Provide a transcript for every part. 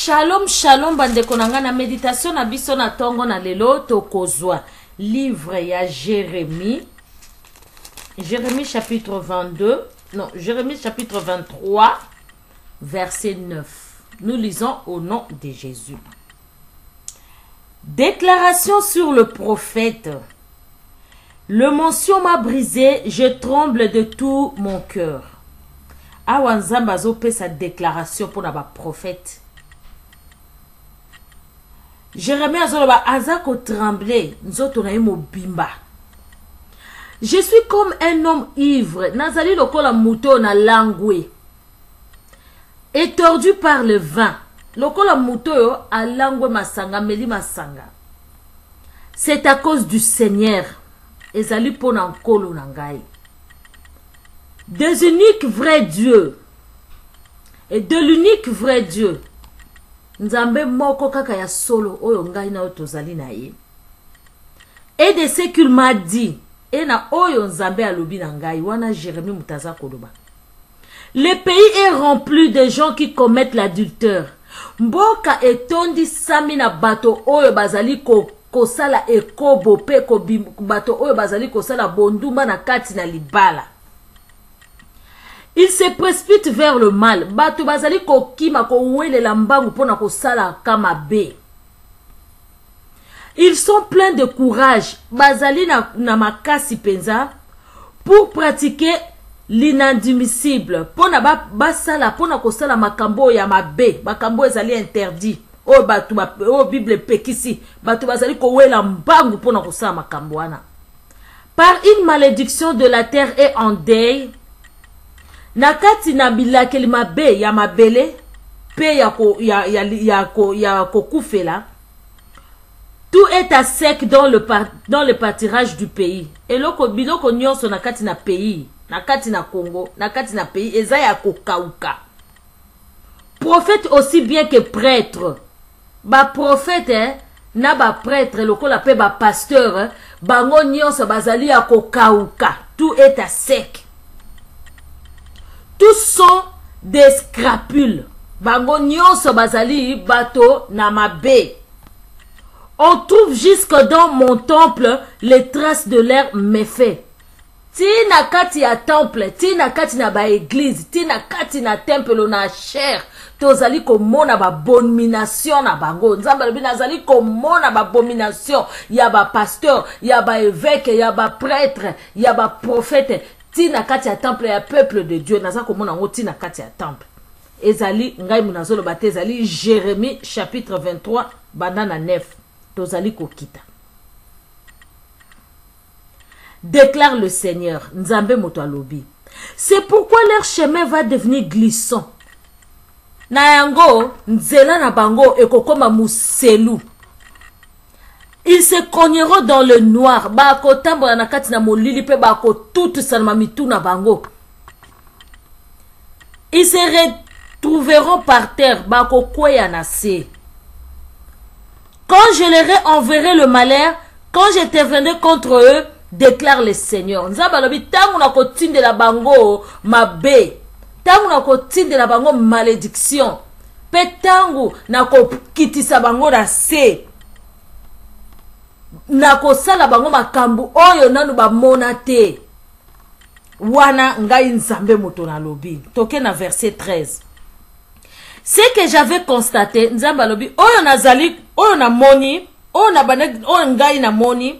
Shalom, shalom, bande konanga na méditation na biso na tongo na lelo tokozwa. Livre ya Jérémie. Jérémie chapitre 22. Non, Jérémie chapitre 23, verset 9. Nous lisons au nom de Jésus. Déclaration sur le prophète. Le mention m'a brisé, je tremble de tout mon cœur. Awanzamba zope sa déclaration pour naba prophète. Jérémie azoloba azako tremblé, nzoto na yemo bimba. Je suis comme un homme ivre, nazali lokola mouto na langwe. Étordu par le vin, lokola mouto yo a langwe masanga, meli masanga. C'est à cause du Seigneur, ezali pona nkolo na ngai. Des uniques vrais dieux et de l'unique vrai Dieu. Nzambe moko kaka ya solo oyo ngai na otozali na ye. Et de ce qu'il m'a dit, et na oyo nzambe alobi na ngai wana Jérémie mutaza koloba. Le pays est rempli de gens qui commettent l'adultère. Mboka etondi sami na bato oyo bazali kosala ekobo pe ko bato oyo bazali kosala bonduma na kati na libala. Il se précipite vers le mal. Bato bazali kokima ko wele lambangu pona ko sala kama be. Ils sont pleins de courage. Bazali na makasi penza pour pratiquer l'inadmissible. Pona basala pona ko sala makambo ya mabe. Makambo ezali interdit. O bato o Bible pekisi. Bato bazali ko wele lambangu pona ko sala makambo wana. Par une malédiction de la terre et en deuil. Nakati na bilakeli mabe ya mabele pe ya kufela. Tout est à sec dans le pâturage du pays. Et loko biloko nyonso nakati na pays, nakati na Congo, nakati na pays eza ya kokauka. Prophète aussi bien que prêtre. Ba prophète na ba prêtre lokola pe ba pasteur bango nyonso bazali ya kokauka. Tout est à sec. Tous sont des scrapules. Bango nyonso bazali bato na mabe. On trouve jusque dans mon temple les traces de leurs méfaits. Tina kati ya temple, tina kati na ba église, tina kati na temple na chair. Tozali komona ba abomination na bango. Nzamba lobi nazali komona ba abomination. Ya ba pasteur, ya ba évêque, ya ba prêtre, ya ba prophète. Tina kati ya temple ya peuple de Dieu. Naza komona ngo tina kati ya temple. Ezali ngai munazolo bate ezali Jérémie chapitre 23 bandana 9. Tozali kokita. Déclare le Seigneur. Nzambe moto alobi. C'est pourquoi leur chemin va devenir glissant. Na yango nzela na bango ekokoma muselu. Ils se cogneront dans le noir. Bako tambola na kati na molili pe bako tout salma mitu na bango. Ils se retrouveront par terre. Bako kweya na se. Quand je leur enverrai le malheur, quand j'interviendrai contre eux, déclare le Seigneur. Nzamba lobi tangu na kotinde la bango mabe. Tangu na kotinde la bango malédiction. Pe tangu na kokitisa bango na se. Nakosala bango makambu oyo nanu ba monate. Wana ngai nzambe moto na lobi. Toke na verset 13. C'est que j'avais constaté nzamba lobi oyo nazali oyo na moni oyo na bana oyo ngai na moni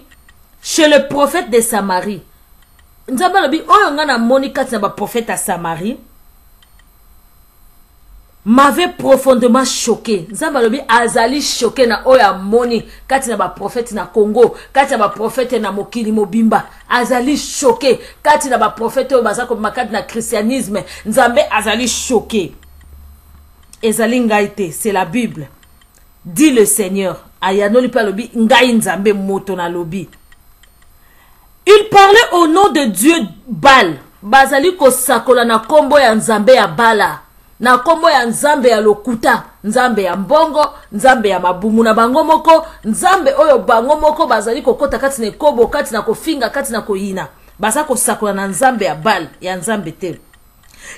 chez le prophète de Samarie. Nzamba lobi oyo nga na moni kati na ba prophète à Samarie m'avait profondément choqué. Nzamba lobi azali choqué na oya moni kati na ba prophète na Congo, kati na ba prophète na mokili mobimba, azali choqué kati na ba prophète oyo bazako makati na christianisme, nzambe azali choqué. Ezali ngaite, c'est la Bible. Dit le Seigneur. Ayanoli pa lobi ngai nzambe moto na lobi. Il parlait au nom de Dieu Baal. Bazali ko sakola na kombo ya nzambe ya Bala. Na kombo ya nzambe ya lokuta, nzambe ya mbongo, nzambe ya mabumu na bango moko, nzambe oyo bango moko bazali kokota kati na kobo, kati na kofinga, kati na koyina. Baza ko sakola na nzambe ya Baal, ya nzambe te.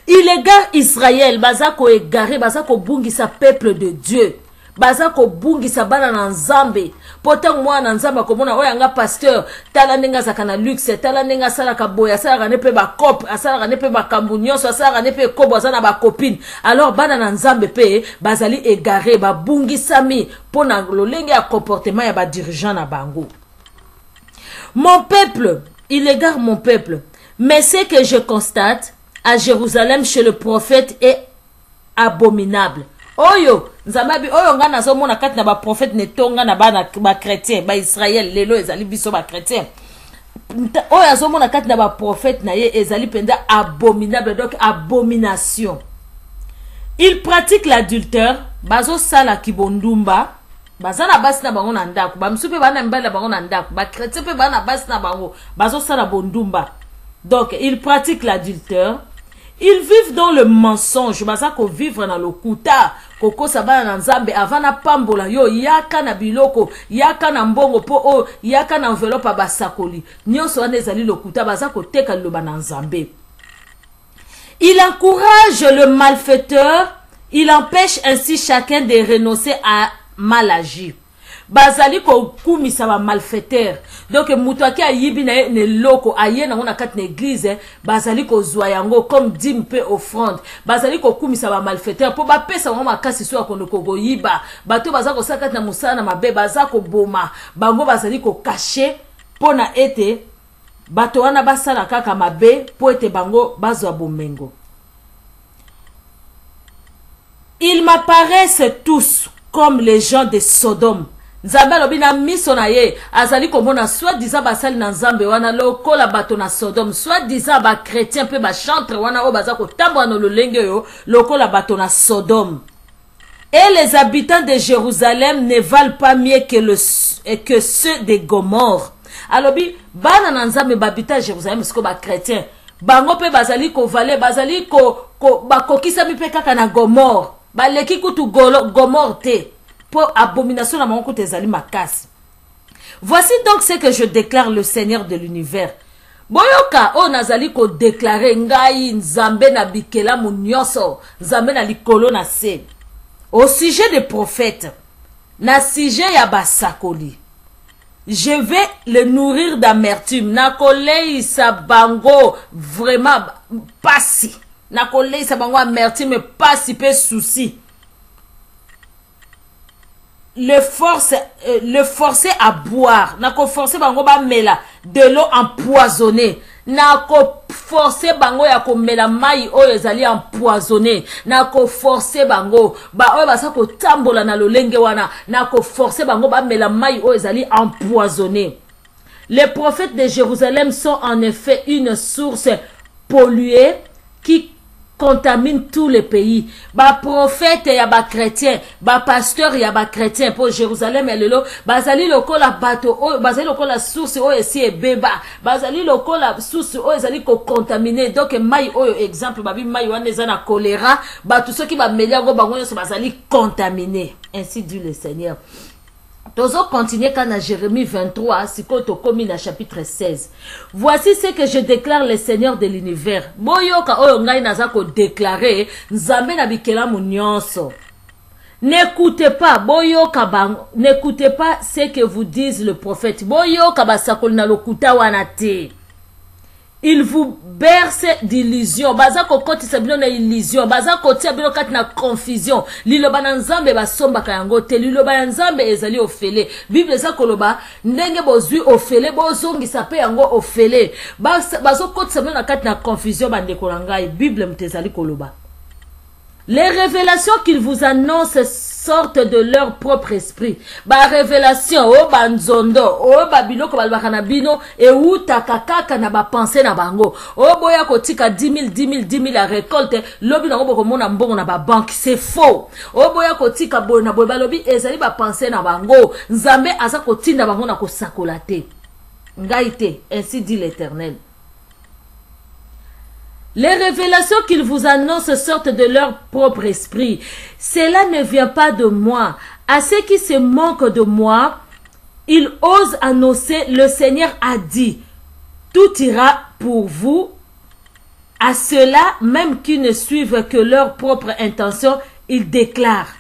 Il égare Israël, bazako égaré, bazako bungisa peuple de Dieu. Bazako bungisa bana na nzambe. Pourtant moi na nzamba komona oyanga pasteur, tala nenga zakana luxe, tala nenga sala kaboya, sala nepe ba cop, sala nepe ba kambunyo, sala nepe kobo zana ba copine. Alors bana na nzambe pe bazali égaré, ba bungisa mi pona lolenge ya comportement ya ba dirigeant na bango. Mon peuple, il égare mon peuple. Mais ce que je constate à Jérusalem chez le prophète est abominable. Oyo, nzambi oyo nga nazomona kati na ba prophète netonga na ba chrétien, ba Israël lelo ezali biso ba chrétien. Oyo azomona kati na ba prophète na ye ezali penda abominable, donc abomination. Il pratique l'adultère, bazo sala kibondumba, bazana basi na bango na ndako, ba msupe bana mbala bango na ndako, ba chrétien pe bana basi na bango, bazo sala bondumba. Donc, ils pratiquent l'adultère. Ils vivent dans le mensonge. Bazako vivre dans le kuta. Koko sabana na nzambe avana pambola yo yaka na biloko, yaka na mbongo po o, yaka na enveloppe basakoli. Nyonso wana ezali le kuta bazako teka loba na nzambe. Il encourage le malfaiteur. Il empêche ainsi chacun de renoncer à mal agir. Bazali ko kumisa ba malfaiteur. Donc mutoaki ayibi na ne loko aye na ngona kat na église bazali ko zwa yango comme dîme pe offrande. Bazali ko kumisa ba malfaiteur po ba pesa ngoma makasi so akondo ko yiba. Bato bazako sakat na musala na mabe bazako boma. Bango bazali ko cacher pona ete bato wana basala kaka mabe po ete bango bazwa bomengo. Ils m'apparaissent tous comme les gens de Sodome. Nzambe lobina miso na ye azali komona soit disant basali na nzambe wana lokola bato na Sodome, soit disant ba chrétien pe ba chantre wana o bazako tambwa no lolenge yo lokola bato na Sodome. Et les habitants de Jérusalem ne valent pas mieux que ceux de Gomorre. Alobi bana na nzambe babita Jérusalem siko ba chrétien bango pe bazali ko vale bazali ko bakokisa mi pe kaka na Gomorre baleki kutu Gomorre te. Pour abomination na manko tezali makasi. Voici donc ce que je déclare le Seigneur de l'univers. Boyoka o nazali ko déclarer ngai nzambe na bikela munyoso, nzambe na likolo na se. Au sujet des prophètes, na sujet ya basakoli. Je vais le nourrir d'amertume. Na kolei sa bango vraiment pasi. Na kolei sa bango amertume pasi pe souci. Le forcer à boire. Nako forcer bango ba mela de l'eau empoisonnée. Nako forcer bango ya ko mela mai oyo ezali empoisonné. Nako forcer bango ba oyo basa ko tambola na lolenge wana. Nako forcer bango ba mela mai oyo ezali empoisonné. Les prophètes de Jérusalem sont en effet une source polluée qui contamine tous les pays. Ba prophète ya ba chrétien, ba pasteur ya ba chrétien pour Jérusalem et lelo, bazali lokola bato, bazali lokola source o esi e beba, bazali lokola source o ezali ko contaminer. Donc mai oyo exemple babi mai wana eza na choléra, bato ceux qui ba melia go bango nyonso bazali contaminé. Ainsi dit le Seigneur. Tozo continuer quand à Jérémie 23, sikoto komi na chapitre 16. Voici ce que je déclare le Seigneur de l'univers. Boyoka oyo ngai nazako déclarer nzambe na bikela munyonso. N'écoutez pas, boyoka bang, n'écoutez pas ce que vous disent le prophète. Boyoka basakol na lokuta wana te. Il vous berce d'illusions. Bazako koti sabino na illusion. Bazako tia bino kati na confusion. Liloba na nzambe basomba kayango te. Liloba ya nzambe ezali ofele. Bible za koloba ndenge bozui ofele bozongi sape yango ofele. Bazo koti sabino na kati na confusion bandeko na ngai. Bible mtezali koloba. Les révélations qu'ils vous annoncent sortent de leur propre esprit. Ba révélation o banzondo o babiloko balbaka bino e uta kakaka na ba penser na bango. O boya kotika 10 000 la récolte lobi na ngoboko mona mbongo na ba banque, c'est faux. O boya kotika boy na boy balobi ezali ba penser na bango. Nzambe aza kotinda bango na kosakola te. Ngai te, ainsi dit l'Éternel. Les révélations qu'ils vous annoncent sortent de leur propre esprit. Cela ne vient pas de moi. À ceux qui se moquent de moi, ils osent annoncer, le Seigneur a dit, tout ira pour vous À ceux-là, même qui ne suivent que leur propre intention, ils déclarent.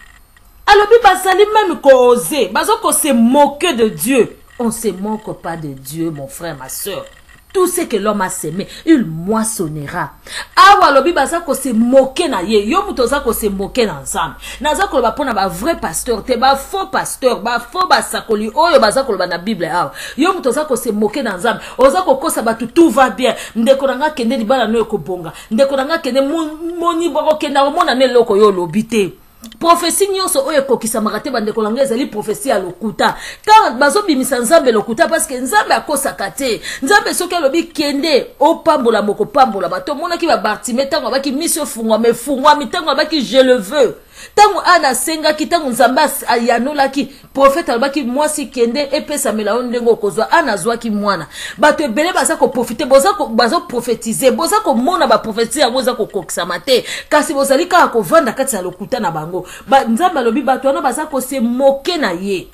Alors, bazali même qu'on ose, qu'on se moque de Dieu. On ne se moque pas de Dieu, mon frère, ma soeur. Tout ce que l'homme a semé, il moissonnera. Awa lobi baza ko se moquer na ye. Yo mutoza ko se moquer ensemble. Naza ko ba pona ba vrai pasteur, te ba faux pasteur, ba faux ba sakoli. Oyo baza ko ba na Bible awa. Yo mutoza ko se moquer ensemble. Oza ko kosa batu tout va bien. Ndeko nanga kende libala no ko bonga. Ndeko nanga kende moni boko kenda omona ne loko yo lobite. Prophétie nyonso oyo kokisa makate bandeko langa ezali prophétie ya lokuta. Quand bazo bimisa nzambe lokuta parce que nzambe akosaka te. Nzambe soki alobi kende opambola moko pambola bato mona ki ba Bartimée tango baki mission fungwa me fungwa mitango baki je le veux. Tango ana senga kitango nzambe ayanola ki prophète alobaki mwasi kende epesa mela ndengo kozwa ana zwa ki mwana. Bato ebele baza ko profiter bazo prophétiser boza ko mona ba prophétie yango za ko kokisa mate kasi bozali ka ko vanda kati ya lokuta na bango. Ba nzambe alobi bato wana baza ko se moquer na ye.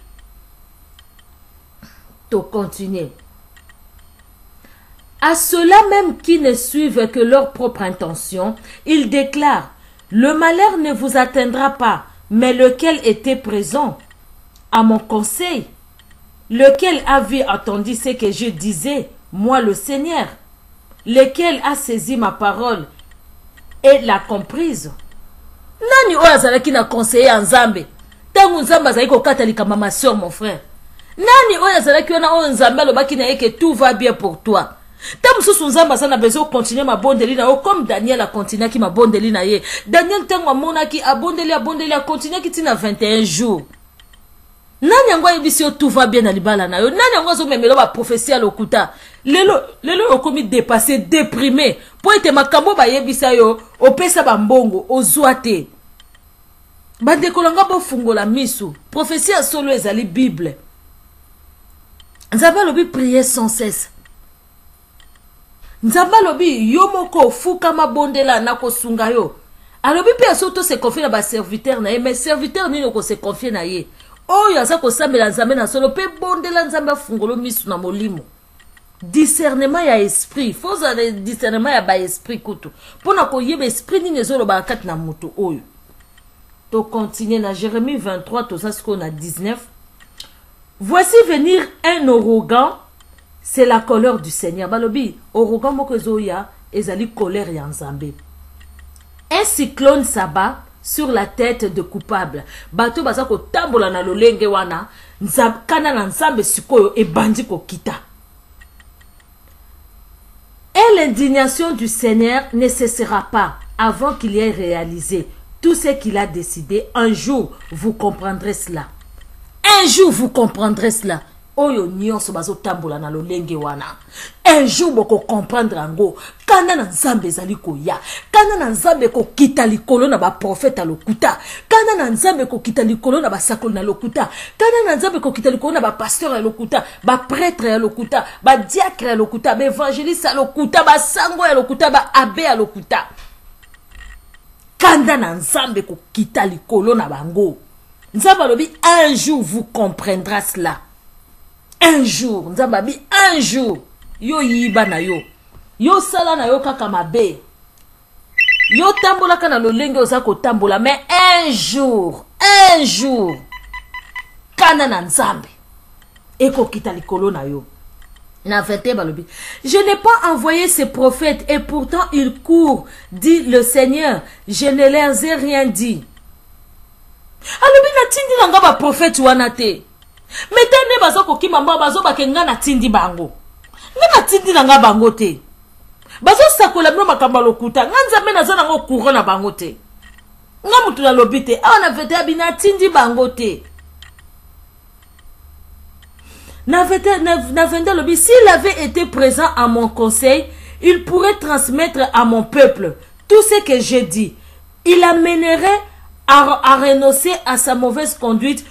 To continuer. À ceux-là même qui ne suivent que leur propre intention, ils déclarent: le malheur ne vous atteindra pas, mais lequel était présent à mon conseil, lequel avait entendu ce que je disais, moi le Seigneur, lequel a saisi ma parole et l'a comprise. Nani oyo azalaki na conseiller Nzambe? Tangu Nzambe azali ko katalika ma soeur, mon frère. Nani oyo azalaki wana oyo Nzambe alobaki na ye que tout va bien pour toi. Tam sous Nzamba sana bezo continuer ma bondeli na comme Daniel a continué qui ma bondeli na ye. Daniel tango mona ki abondeli a continué qui tina 21 jours. Nani ngwa yebisi tout va bien na libala na yo. Nani ngwa zo memelo ba prophétie à lokuta. Lelo okomi dépassé, déprimé. Po ete makambo ba yebisa yo opesa ba mbongo ozwate. Bande kolanga bo fungola misu. Prophétie à solo ezali Bible. Nzamba lobi prier sans cesse. Nzamba lobi yo moko fuka mabondela na kosunga yo. Alobi pe soto se confier na ba serviteur na ye, mais serviteur nini ko se confier na ye. Oyo aza ko sambela Nzambe na solo pe bondela Nzamba fungolo misu na molimo. Discernement ya esprit, foza de discernement ya ba esprit kutu. Pona ko yeba esprit nini zolo ba kat na mutu oyo. To continuer na Jérémie 23 to ça ce qu'on a 19. Voici venir un arrogant. C'est la colère du Seigneur. Balobi, orogan mokozoya, ezali colère ya Nzambe. Un cyclone s'abat sur la tête de coupable. Bato bazako tambola na lolenge wana, kana na Nzambe sikoyo ebandi ko kita. Et l'indignation du Seigneur ne cessera pas avant qu'il ait réalisé tout ce qu'il a décidé. Un jour, vous comprendrez cela. Un jour, vous comprendrez cela. Oyo nyonso bazo tambola na lolenge wana. Un jour boko comprendre ango. Kana na Nzambe ezali koya. Kana na Nzambe ko kita likolo na ba prophète à lokuta. Kana na Nzambe ko kita likolo na ba sakolo na lokuta. Kana na Nzambe ko kita likolo na ba pasteur à lokuta, ba prêtre à lokuta, ba diacre à lokuta, ba évangéliste à lokuta, ba sango à lokuta, ba abbé à lokuta. Kana na Nzambe ko kita likolo na bango. Nzambe lobi un jour vous comprendra cela. Un jour, Nzambabi, un jour, yo yiba na yo. Yo sala na yo kaka mabe. Yo tambola kana lolenge ozako tambola, mais un jour, kana na Nzambe. Eko kita likolo na yo. Na vete balobi. Je n'ai pas envoyé ces prophètes et pourtant ils courent, dit le Seigneur. Je ne leur ai rien dit. Alobi na tindi nanga ba prophète wana te. Metane bazo kokima mba bazo bakenga na tindi bango. Nga tindi na nga bango te. Bazo sakola mno makamba lokuta. Nga Nzambe nazo nango courant na bango te. Nga mutu na lobite. Awa na vete abina tindi bango te. Na vende lobi. S'il avait été présent à mon conseil, il pourrait transmettre à mon peuple tout ce que j'ai dit. Il amènerait à renoncer à sa mauvaise conduite,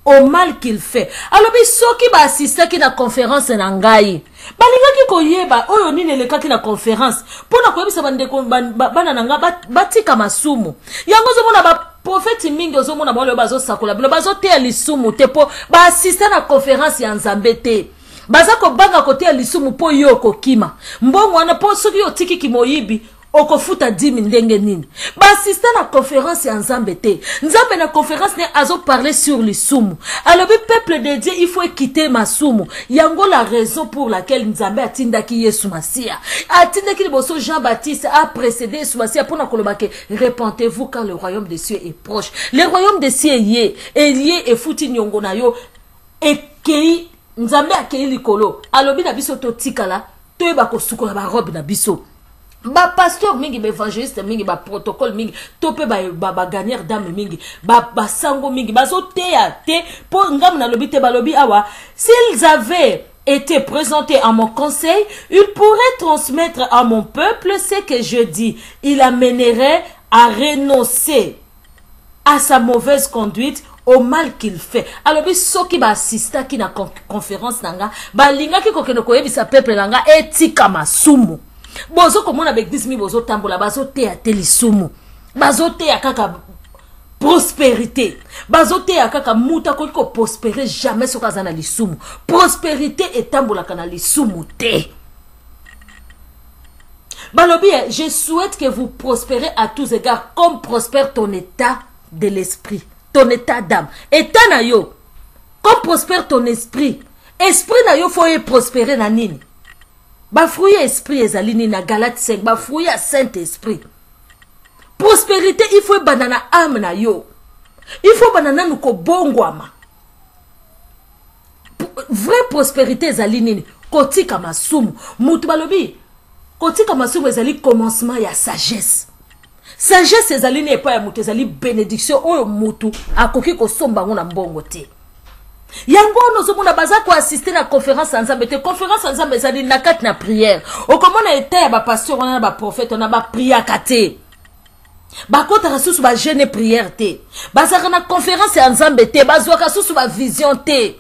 au mal qu'il fait. Alors bi soki ba assista ki na conférence na ngai. Balingaki ko yeba oyo nini lekaki na conférence. Pona ko yebisa bandeko bana nanga batika masumu. Yango zo mona ba prophète mingi zo mona ba lo bazo sakola. Bazo te lisumu te po ba assista na conférence ya Nzambe te. bazako banga kote ya lisumu po yo kokima mbongo wana po soki yo tiki kimoyibi okofuta 10 ndenge nini ba assiste na conférence ya Nzambe te Nzambe na conférence ne azo parler sur lisumu alors le peuple de Dieu il faut quitter masumu yango la raison pour laquelle Nzambe atindaki Yesu Masia atindaki liboso Jean-Baptiste a précédé Yesu Masia pour na kolobake repentez-vous car le royaume des cieux est proche le royaume des cieux est lié et futi nyongo na yo et kei Nzambe akei likolo alobi na biso to tikala to ba kosukola ba robe na biso ba pasteur mingi ba évangéliste mingi ba protocole mingi topé ba gagneur dame mingi ba sango mingi bazo te po ngam na lobi te ba lobi awa s'ils avaient été présentés à mon conseil ils pourraient transmettre à mon peuple ce que je dis il amènerait à renoncer à sa mauvaise conduite au mal qu'il fait alors bi soki ba assista ki na conférence nanga ba linga ki kokeno koyebisa peuple nanga etika masumu bozo komona beglise mi bozo tambola bazo te ya telisumu bazo te ya kaka prospérité bazo te ya kaka muta ko prospérer jamais soka zana lisumu prospérité etambola kana lisumu te balobi je souhaite que vous prospérez à tous égards comme prospère ton état de l'esprit ton état d'âme état na yo comme prospère ton esprit na yo faut prospérer na nini ba fruit esprit ezalini na Galate 5 ba fruit à Saint-Esprit prospérité il faut banana âme na yo il faut banana nuko bongwama vraie prospérité ezalini kotika masumu mutu balobi kotika masumu ezali commencement ya sagesse ezalini epa ya mutu ezali bénédiction oyo mutu akoki kosomba ngona mbongo te yango nozomona baza ko assister na conférence Nzambe te conférence Nzambe ezali na kati na prière okomona ete ya ba pasteur on a ba prophète on a ba prière kate ba kota susu ba jeune prière te baza na conférence ya Nzambe te bazwa susu ba vision te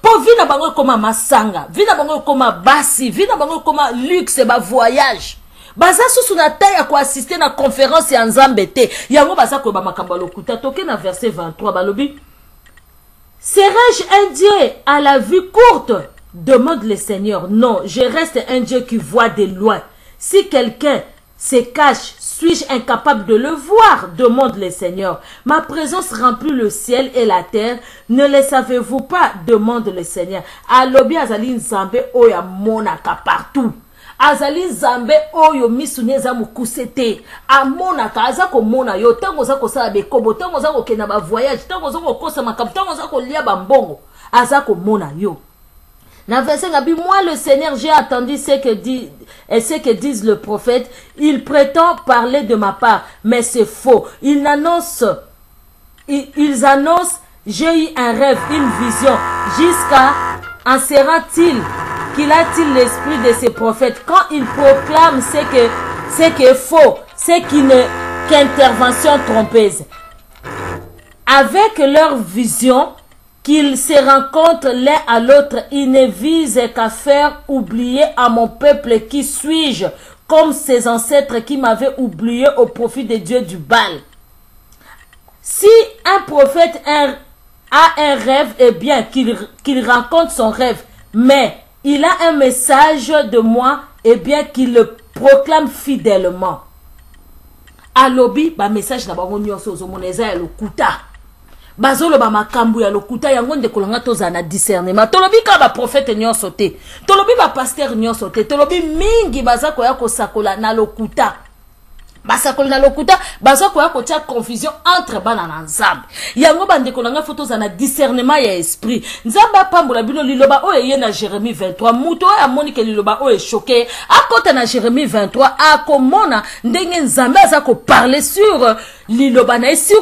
po vina bango koma masanga vina bango koma basi vina bango koma luxe ba voyage baza susu na taya ko assister na conférence ya Nzambe te yango baza ko ba makambo lokuta toke na verset 23 balobi serais-je un Dieu à la vue courte? Demande le Seigneur. Non, je reste un Dieu qui voit de loin. Si quelqu'un se cache, suis-je incapable de le voir? Demande le Seigneur. Ma présence remplit le ciel et la terre. Ne le savez-vous pas? Demande le Seigneur. Alobi azali Nzambe oya monaka partout. Azali Nzambe oyo misuneza mukusete amonaka azako mona yo tango zako sala bekobo tango zako kena ba voyage tango zako kosa makambo tango zako lia ba mbongo azako mona yo na verset ngabi moi le Seigneur j'ai entendu ce que disent le prophète il prétend parler de ma part mais c'est faux ils annoncent j'ai eu un rêve une vision jusqu'à en sera-t-il qu'il a-t-il l'esprit de ces prophètes quand ils proclament ce qui est faux, ce qui n'est qu'intervention trompeuse. Avec leur vision, qu'ils se rencontrent l'un à l'autre, ils ne visent qu'à faire oublier à mon peuple qui suis-je, comme ses ancêtres qui m'avaient oublié au profit des dieux du Baal. Si un prophète a un rêve, eh bien qu'il rencontre son rêve, mais il a un message de moi, et bien qu'il le proclame fidèlement. Alobi, ba message na bango nyonso ozomoneza ya lokuta. Bazolo ba makambu ya lokuta yango ndekolanga toza na discernement. Tolobi ka ba prophète nyonso te. Tolobi ba pasteur nyonso te. Tolobi mingi bazako ya kosakola na lokuta. Basakoli na lokuta bazako ya kotia confusion entre bana na Nzambe yango bandeko nanga foto za na discernement ya esprit Nzambe apambola bino liloba oyo ye na Jérémie 23 muto ya monike liloba oyo choqué akota na Jérémie 23 akomona ndenge Nzambe azako parler sur liloba na sur